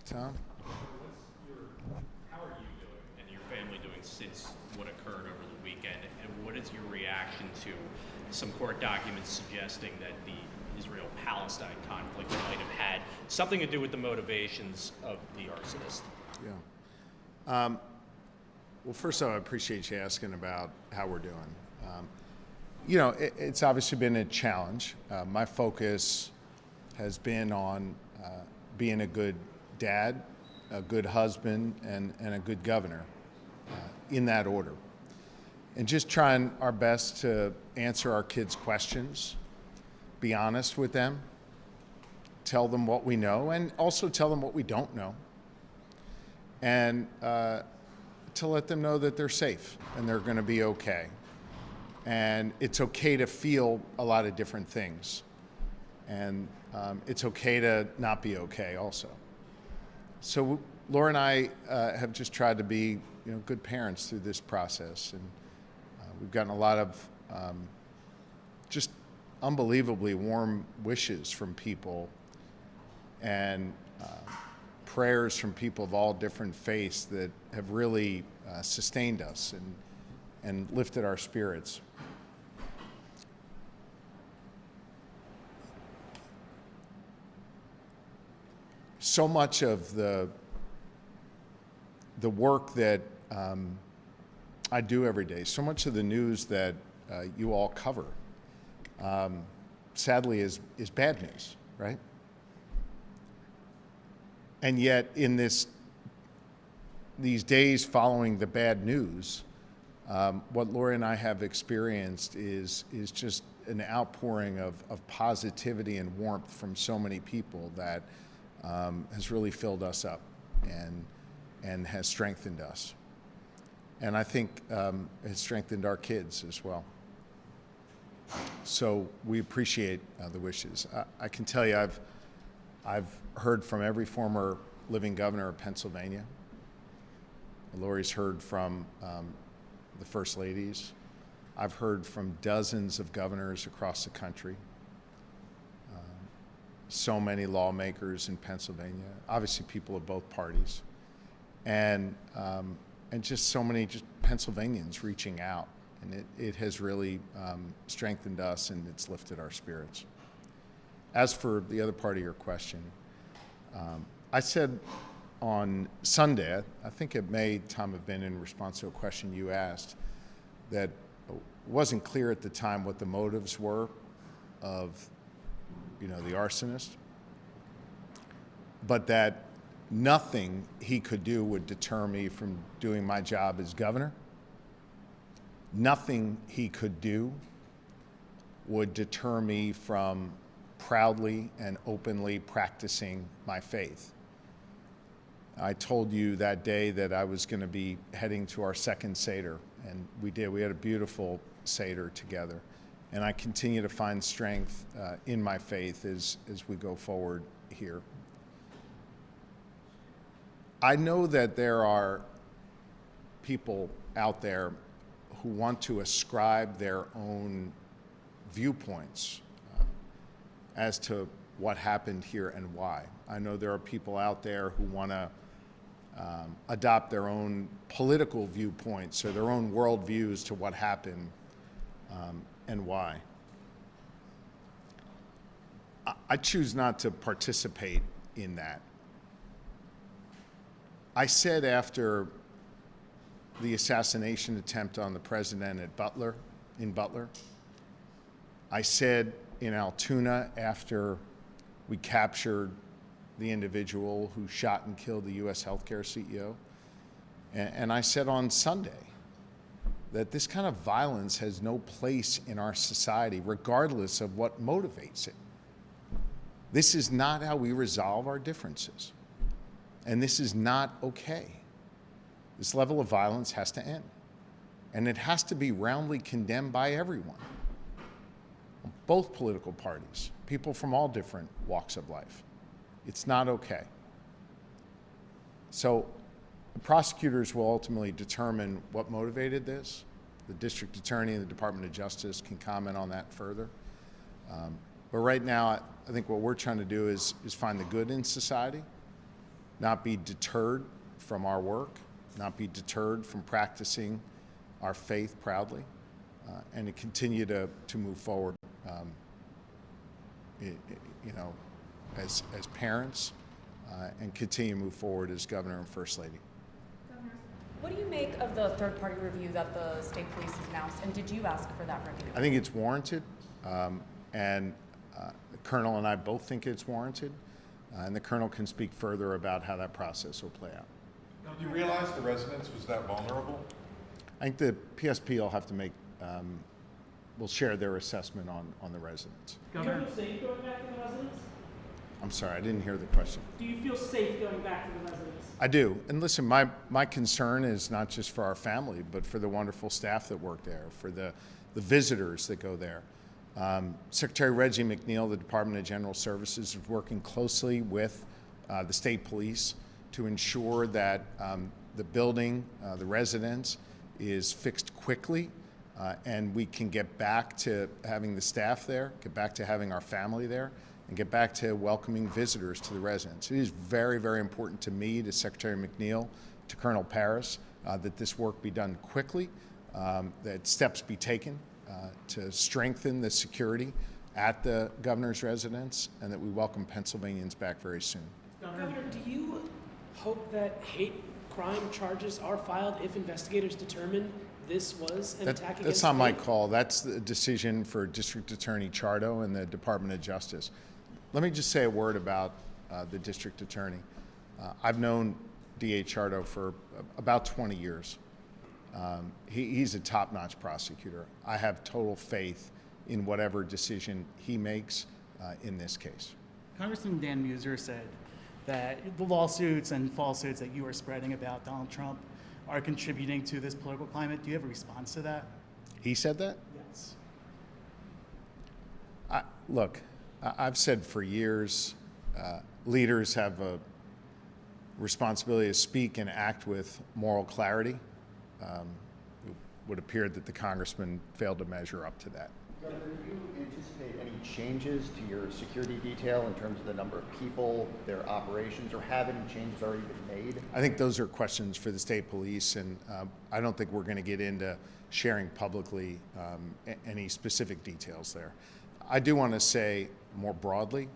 Tom? How are you doing and your family doing since what occurred over the weekend? And what is your reaction to some court documents suggesting that the Israel-Palestine conflict might have had something to do with the motivations of the arsonist? Yeah. Well, first of all, I appreciate you asking about how we're doing. It's obviously been a challenge. My focus has been on being a good dad, a good husband, and a good governor, in that order. And just trying our best to answer our kids' questions, be honest with them, tell them what we know, and also tell them what we don't know. And to let them know that they're safe and they're going to be okay. And it's okay to feel a lot of different things. And it's okay to not be okay also. So Laura and I have just tried to be good parents through this process. And we've gotten a lot of just unbelievably warm wishes from people and prayers from people of all different faiths that have really sustained us and lifted our spirits. So much of the work that I do every day, so much of the news that you all cover, sadly is bad news, right? And yet in these days following the bad news, what Lori and I have experienced is just an outpouring of positivity and warmth from so many people that has really filled us up and has strengthened us. And I think has strengthened our kids as well. So we appreciate the wishes. I can tell you I've heard from every former living governor of Pennsylvania. Lori's heard from the first ladies. I've heard from dozens of governors across the country. So many lawmakers in Pennsylvania, obviously people of both parties, and just so many Pennsylvanians reaching out, and it has really strengthened us and it's lifted our spirits. As for the other part of your question, I said on Sunday, I think it may, Tom, have been in response to a question you asked, that it wasn't clear at the time what the motives were of the arsonist, but that nothing he could do would deter me from doing my job as governor. Nothing he could do would deter me from proudly and openly practicing my faith. I told you that day that I was going to be heading to our second Seder, and we did. We had a beautiful Seder together. And I continue to find strength in my faith as we go forward here. I know that there are people out there who want to ascribe their own viewpoints as to what happened here and why. I know there are people out there who want to adopt their own political viewpoints or their own worldviews to what happened and why. I choose not to participate in that. I said after the assassination attempt on the president in Butler, I said in Altoona after we captured the individual who shot and killed the U.S. healthcare CEO, and I said on Sunday that this kind of violence has no place in our society, regardless of what motivates it. This is not how we resolve our differences. And this is not okay. This level of violence has to end. And it has to be roundly condemned by everyone, both political parties, people from all different walks of life. It's not okay. So the prosecutors will ultimately determine what motivated this. The district attorney and the Department of Justice can comment on that further. But right now, I think what we're trying to do is find the good in society not be deterred from our work, not be deterred from practicing our faith proudly, and to continue to move forward, as parents, and continue to move forward as Governor and First Lady. Governor, what do you make of the third-party review that the state police has announced, and did you ask for that review? I think it's warranted, and the Colonel and I both think it's warranted, and the Colonel can speak further about how that process will play out. Did you realize the residence was that vulnerable? I think the PSP will have to make, will share their assessment on the residents. Do you feel safe going back to the residence? I'm sorry, I didn't hear the question. Do you feel safe going back to the residence? I do. And listen, my concern is not just for our family, but for the wonderful staff that work there, for the visitors that go there. Secretary Reggie McNeil, the Department of General Services, is working closely with the state police to ensure that the building, the residence, is fixed quickly, and we can get back to having the staff there, get back to having our family there, and get back to welcoming visitors to the residence. It is very, very important to me, to Secretary McNeil, to Colonel Paris, that this work be done quickly, that steps be taken to strengthen the security at the governor's residence, and that we welcome Pennsylvanians back very soon. Governor, do you hope that hate crime charges are filed if investigators determine this was an attack against That's not my faith? call. That's the decision for District Attorney Chardo and the Department of Justice. Let me just say a word about the District Attorney. I've known DA Chardo for about 20 years. He's a top-notch prosecutor. I have total faith in whatever decision he makes in this case. Congressman Dan Muser said that the lawsuits and falsehoods that you are spreading about Donald Trump are contributing to this political climate. Do you have a response to that? He said that? Yes. Look, I've said for years, leaders have a responsibility to speak and act with moral clarity. It would appear that the congressman failed to measure up to that. Governor, do you anticipate any changes to your security detail in terms of the number of people, their operations, or have any changes already been made? I think those are questions for the state police, and I don't think we're going to get into sharing publicly any specific details there. I do want to say more broadly,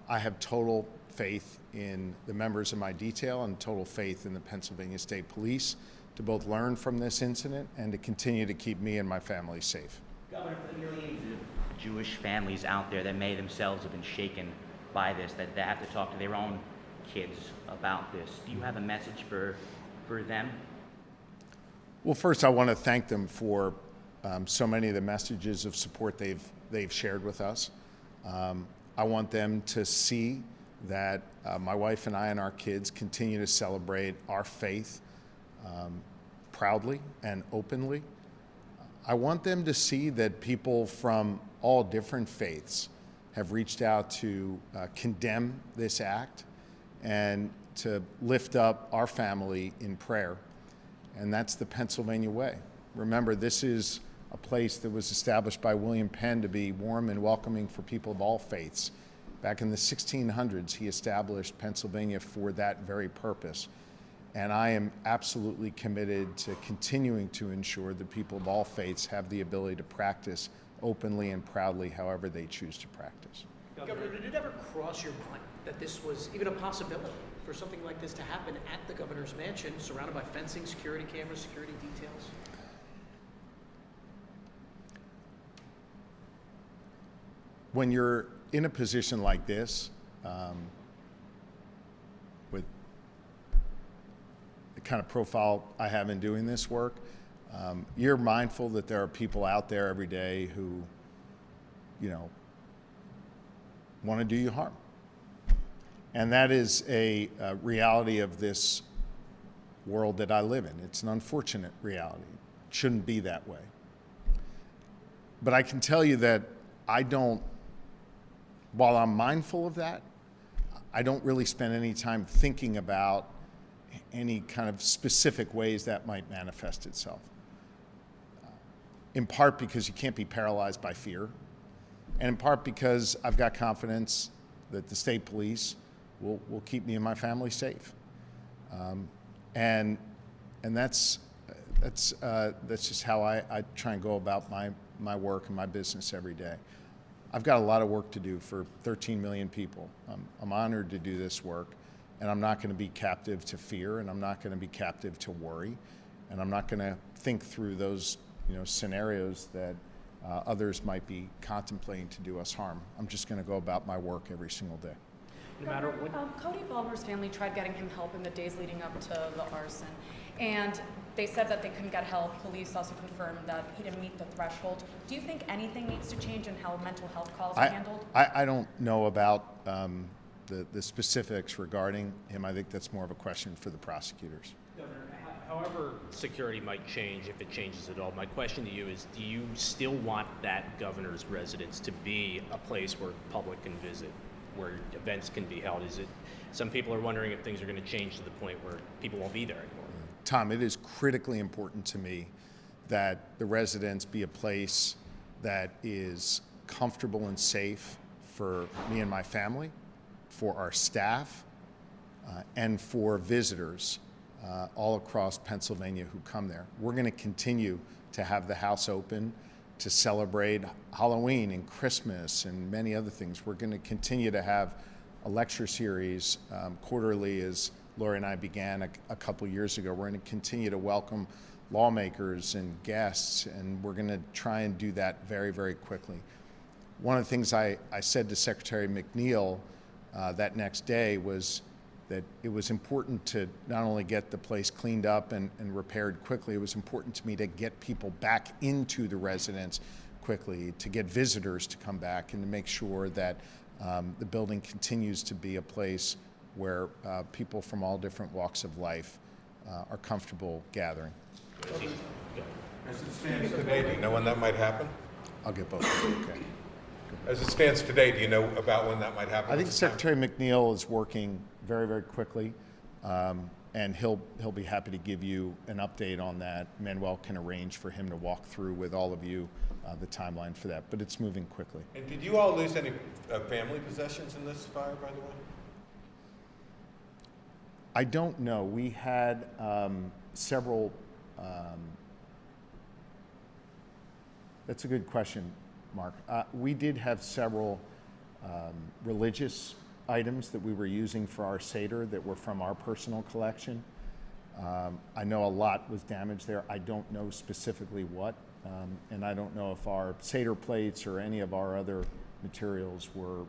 I have total faith in the members of my detail and total faith in the Pennsylvania State Police to both learn from this incident and to continue to keep me and my family safe. Governor, for the millions of Jewish families out there that may themselves have been shaken by this, that they have to talk to their own kids about this, do you have a message for them? Well, first, I want to thank them for so many of the messages of support they've shared with us. I want them to see that my wife and I and our kids continue to celebrate our faith proudly and openly. I want them to see that people from all different faiths have reached out to condemn this act and to lift up our family in prayer. And that's the Pennsylvania way. Remember, this is a place that was established by William Penn to be warm and welcoming for people of all faiths. Back in the 1600s, he established Pennsylvania for that very purpose. And I am absolutely committed to continuing to ensure that people of all faiths have the ability to practice openly and proudly however they choose to practice. Governor, did it ever cross your mind that this was even a possibility for something like this to happen at the governor's mansion, surrounded by fencing, security cameras, security details? When you're in a position like this, with the kind of profile I have in doing this work, you're mindful that there are people out there every day who, want to do you harm. And that is a reality of this world that I live in. It's an unfortunate reality. It shouldn't be that way. But I can tell you that while I'm mindful of that, I don't really spend any time thinking about any kind of specific ways that might manifest itself. In part because you can't be paralyzed by fear, and in part because I've got confidence that the state police will keep me and my family safe. And that's just how I try and go about my work and my business every day. I've got a lot of work to do for 13 million people. I'm honored to do this work, and I'm not going to be captive to fear, and I'm not going to be captive to worry, and I'm not going to think through those scenarios that others might be contemplating to do us harm. I'm just going to go about my work every single day. No matter what. Cody Balmer's family tried getting him help in the days leading up to the arson, and they said that they couldn't get help. Police also confirmed that he didn't meet the threshold. Do you think anything needs to change in how mental health calls are handled? I don't know about the specifics regarding him. I think that's more of a question for the prosecutors. However security might change, if it changes at all, my question to you is, do you still want that governor's residence to be a place where public can visit, where events can be held? Some people are wondering if things are going to change to the point where people won't be there anymore. Tom, it is critically important to me that the residence be a place that is comfortable and safe for me and my family, for our staff, and for visitors all across Pennsylvania who come there. We're going to continue to have the house open to celebrate Halloween and Christmas and many other things. We're going to continue to have a lecture series quarterly, as Lori and I began a couple years ago. We're going to continue to welcome lawmakers and guests, and we're going to try and do that very, very quickly. One of the things I said to Secretary McNeil that next day was that it was important to not only get the place cleaned up and repaired quickly, it was important to me to get people back into the residence quickly, to get visitors to come back, and to make sure that the building continues to be a place where people from all different walks of life are comfortable gathering. As it stands today, do you know when that might happen? I'll get both. Okay. As it stands today, do you know about when that might happen? I think Secretary McNeil is working very, very quickly, and he'll be happy to give you an update on that. Manuel can arrange for him to walk through with all of you the timeline for that, but it's moving quickly. And did you all lose any family possessions in this fire, by the way? I don't know. We had several. That's a good question, Mark. We did have several religious items that we were using for our Seder that were from our personal collection. I know a lot was damaged there. I don't know specifically what, and I don't know if our Seder plates or any of our other materials were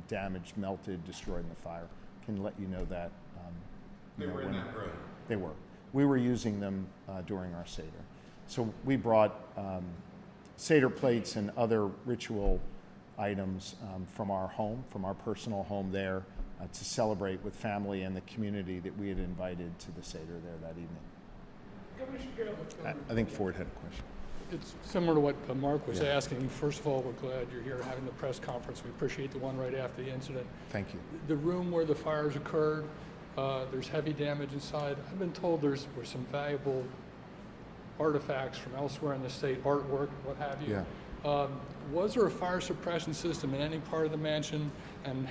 damaged, melted, destroyed in the fire. Can let you know that. They were in that room. They were. We were using them during our Seder. So we brought Seder plates and other ritual items from our home, from our personal home there, to celebrate with family and the community that we had invited to the Seder there that evening. I think Ford had a question. It's similar to what Mark was asking. First of all, we're glad you're here having the press conference. We appreciate the one right after the incident. Thank you. The room where the fires occurred, there's heavy damage inside. I've been told were some valuable artifacts from elsewhere in the state, artwork, what have you. Yeah. Was there a fire suppression system in any part of the mansion, and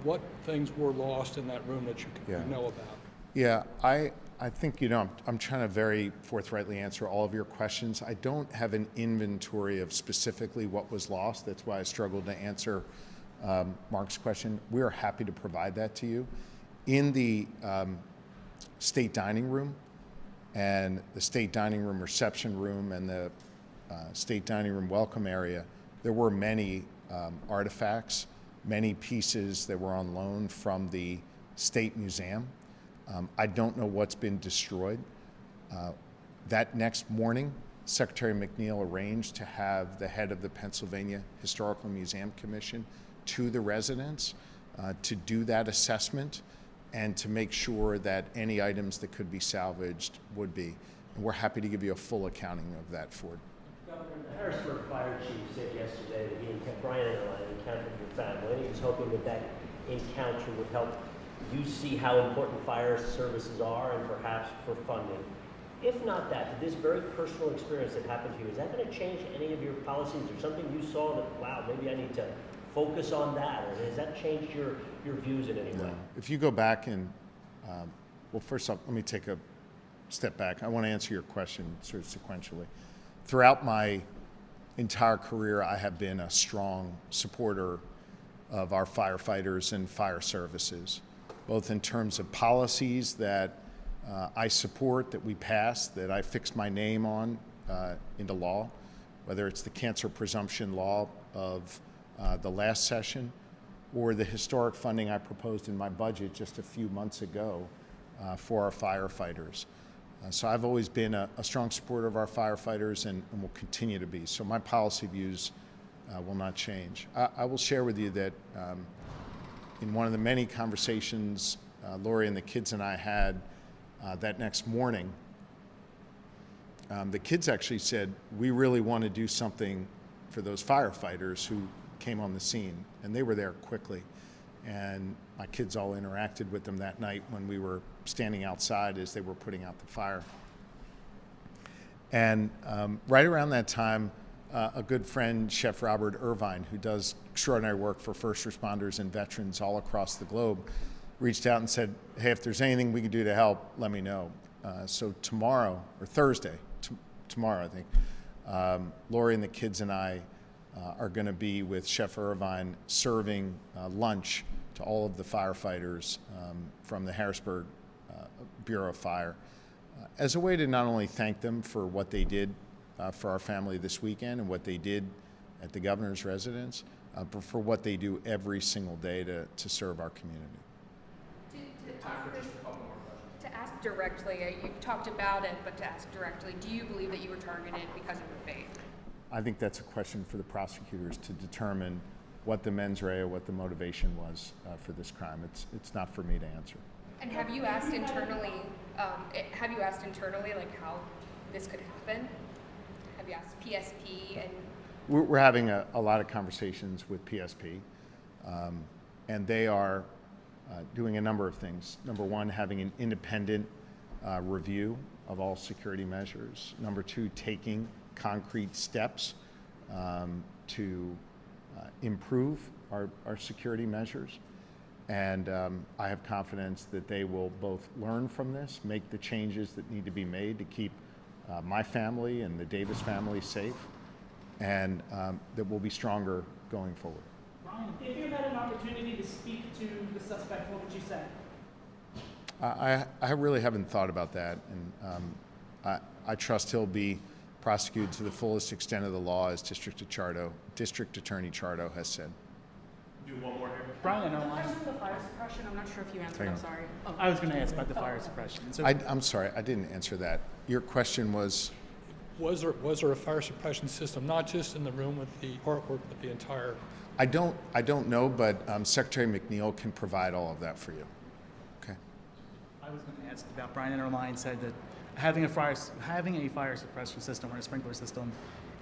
what things were lost in that room that you know about? Yeah, I think, I'm trying to very forthrightly answer all of your questions. I don't have an inventory of specifically what was lost. That's why I struggled to answer Mark's question. We are happy to provide that to you. In the state dining room and the state dining room reception room and the state dining room welcome area, there were many artifacts, many pieces that were on loan from the State Museum. I don't know what's been destroyed. That next morning, Secretary McNeil arranged to have the head of the Pennsylvania Historical Museum Commission to the residence to do that assessment and to make sure that any items that could be salvaged would be. And we're happy to give you a full accounting of that, Ford. Governor, the Harrisburg fire chief said yesterday that he and Brian and I encountered your family, and he was hoping that encounter would help you see how important fire services are and perhaps for funding. If not that, this very personal experience that happened to you, is that going to change any of your policies or something you saw that, wow, maybe I need to focus on that, or has that changed your views in any way? No. If you go back and, well, first off, let me take a step back. I want to answer your question sort of sequentially. Throughout my entire career, I have been a strong supporter of our firefighters and fire services, both in terms of policies that I support, that we pass, that I fix my name on into law, whether it's the cancer presumption law of the last session or the historic funding I proposed in my budget just a few months ago for our firefighters. So I've always been a strong supporter of our firefighters and will continue to be. So my policy views will not change. I will share with you that in one of the many conversations Lori and the kids and I had that next morning, the kids actually said, we really want to do something for those firefighters who came on the scene, and they were there quickly. And my kids all interacted with them that night when we were standing outside as they were putting out the fire. And right around that time, a good friend, Chef Robert Irvine, who does extraordinary work for first responders and veterans all across the globe, reached out and said, hey, if there's anything we can do to help, let me know. So tomorrow, or Thursday, tomorrow I think, Lori and the kids and I are going to be with Chef Irvine serving lunch to all of the firefighters from the Harrisburg Bureau of Fire as a way to not only thank them for what they did for our family this weekend and what they did at the governor's residence, but for what they do every single day to serve our community. To ask directly, you've talked about it, but to ask directly, do you believe that you were targeted because of your faith? I think that's a question for the prosecutors to determine what the mens rea, what the motivation was for this crime. It's not for me to answer. And have you asked internally? Like how this could happen? Have you asked PSP and? We're having a lot of conversations with PSP, and they are doing a number of things. Number one, having an independent review of all security measures. Number two, taking concrete steps to improve our security measures. And I have confidence that they will both learn from this, make the changes that need to be made to keep my family and the Davis family safe, and that we'll be stronger going forward. Brian, if you had an opportunity to speak to the suspect, what would you say? I really haven't thought about that, and I trust he'll be prosecuted to the fullest extent of the law, as District Attorney Chardo has said. Do one more here. Brian, The question of the fire suppression, I'm not sure if you answered, I'm sorry. Oh, I was going to ask about the fire suppression. So I'm sorry, I didn't answer that. Your question was? Was there a fire suppression system, not just in the room with the artwork, but the entire? I don't know, but Secretary McNeil can provide all of that for you. Okay. I was going to ask about Brian Interline said that having a fire suppression system or a sprinkler system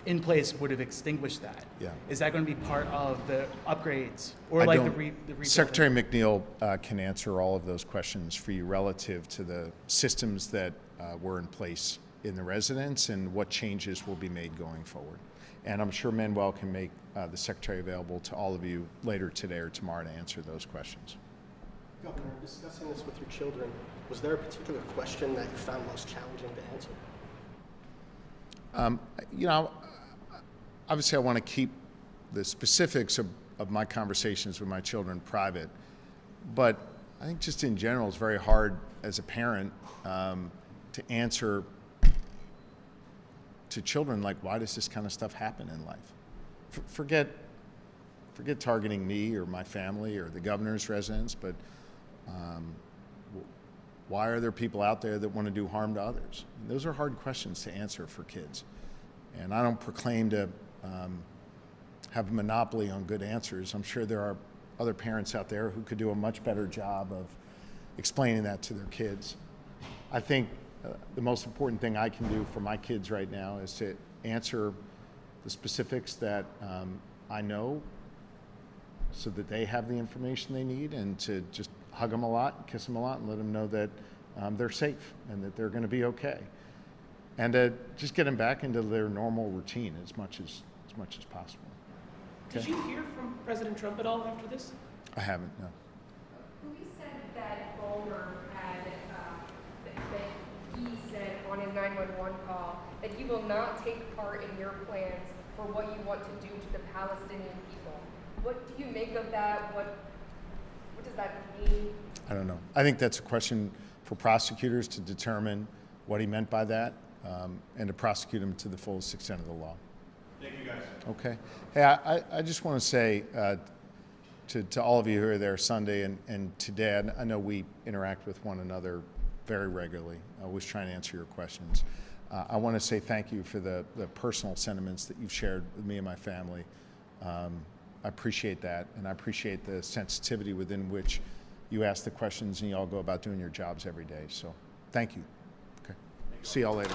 in place would have extinguished that. Yeah. Is that going to be part of the upgrades or like the rebuilding? Secretary McNeil can answer all of those questions for you relative to the systems that were in place in the residence and what changes will be made going forward. And I'm sure Manuel can make the Secretary available to all of you later today or tomorrow to answer those questions. Governor, discussing this with your children, was there a particular question that you found most challenging to answer? Obviously I want to keep the specifics of my conversations with my children private, but I think just in general it's very hard as a parent to answer to children like, why does this kind of stuff happen in life? Forget targeting me or my family or the governor's residence, but why are there people out there that want to do harm to others? And those are hard questions to answer for kids. And I don't proclaim to have a monopoly on good answers. I'm sure there are other parents out there who could do a much better job of explaining that to their kids. I think the most important thing I can do for my kids right now is to answer the specifics that I know so that they have the information they need, and to just hug them a lot, and kiss them a lot, and let them know that they're safe and that they're going to be okay. And to just get them back into their normal routine as much as possible. Did you hear from President Trump at all after this? I haven't, no. Police said that Bulmer had, that he said on his 911 call that he will not take part in your plans for what you want to do to the Palestinian people. What do you make of that? What does that mean? I don't know. I think that's a question for prosecutors to determine what he meant by that, and to prosecute him to the fullest extent of the law. Thank you, guys. Okay. Hey, I just want to say to all of you who are there Sunday and to Dad, I know we interact with one another very regularly. I always try and answer your questions. I want to say thank you for the personal sentiments that you've shared with me and my family. I appreciate that, and I appreciate the sensitivity within which you ask the questions and you all go about doing your jobs every day. So thank you. Okay. See y'all later.